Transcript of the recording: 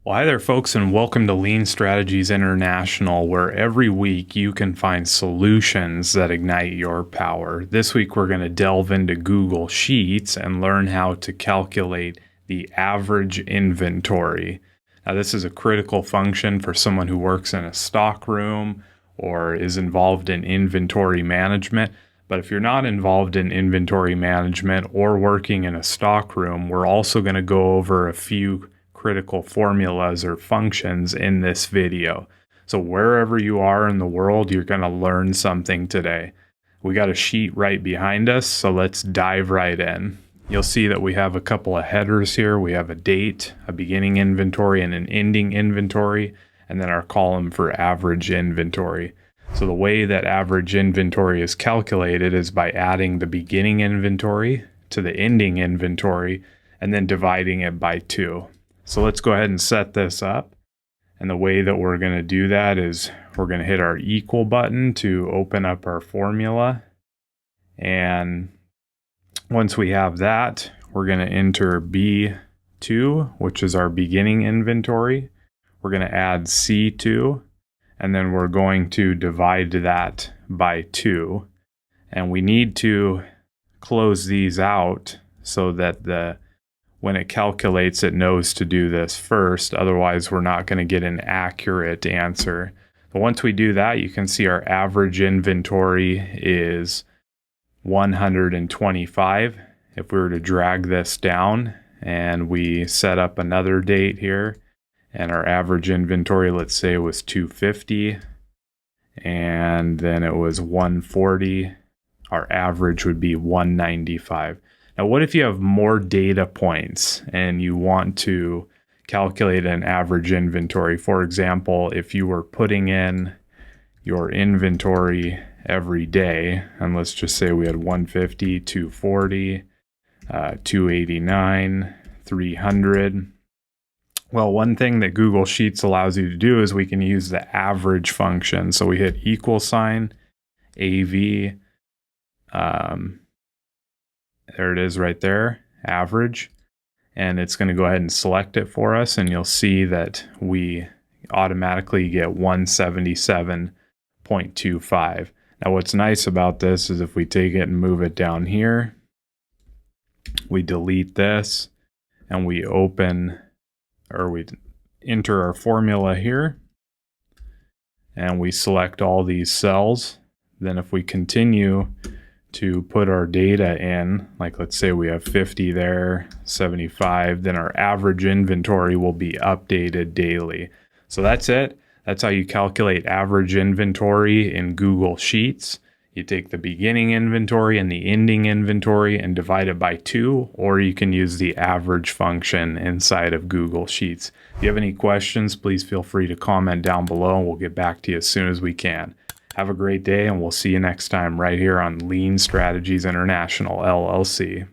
Well, hi there, folks, and welcome to Lean Strategies International, where every week you can find solutions that ignite your power. This week, we're going to delve into Google Sheets and learn how to calculate the average inventory. Now, this is a critical function for someone who works in a stock room or is involved in inventory management. But if you're not involved in inventory management or working in a stock room, we're also going to go over a few critical formulas or functions in this video. So wherever you are in the world, you're going to learn something today. We got a sheet right behind us, so let's dive right in. You'll see that we have a couple of headers here. We have a date, a beginning inventory, and an ending inventory, and then our column for average inventory. So the way that average inventory is calculated is by adding the beginning inventory to the ending inventory and then dividing it by 2. So let's go ahead and set this up. And the way that we're going to do that is we're going to hit our equal button to open up our formula. And once we have that, we're going to enter B2, which is our beginning inventory. We're going to add C2, and then we're going to divide that by 2. And we need to close these out so that when it calculates, it knows to do this first. Otherwise, we're not going to get an accurate answer. But once we do that, you can see our average inventory is 125. If we were to drag this down and we set up another date here, and our average inventory, let's say, was 250, and then it was 140, our average would be 195. Now, what if you have more data points and you want to calculate an average inventory? For example, if you were putting in your inventory every day, and let's just say we had 150, 240, 289, 300. Well, one thing that Google Sheets allows you to do is we can use the average function. So we hit equal sign, AV, there it is right there, average. And it's going to go ahead and select it for us. And you'll see that we automatically get 177.25. Now, what's nice about this is if we take it and move it down here, we delete this and we enter our formula here and we select all these cells. Then if we continue to put our data in, like let's say we have 50 there, 75, then our average inventory will be updated daily. So that's it. That's how you calculate average inventory in Google Sheets. You take the beginning inventory and the ending inventory and divide it by 2, or you can use the average function inside of Google Sheets. If you have any questions, please feel free to comment down below and we'll get back to you as soon as we can. Have a great day, and we'll see you next time right here on Lean Strategies International, LLC.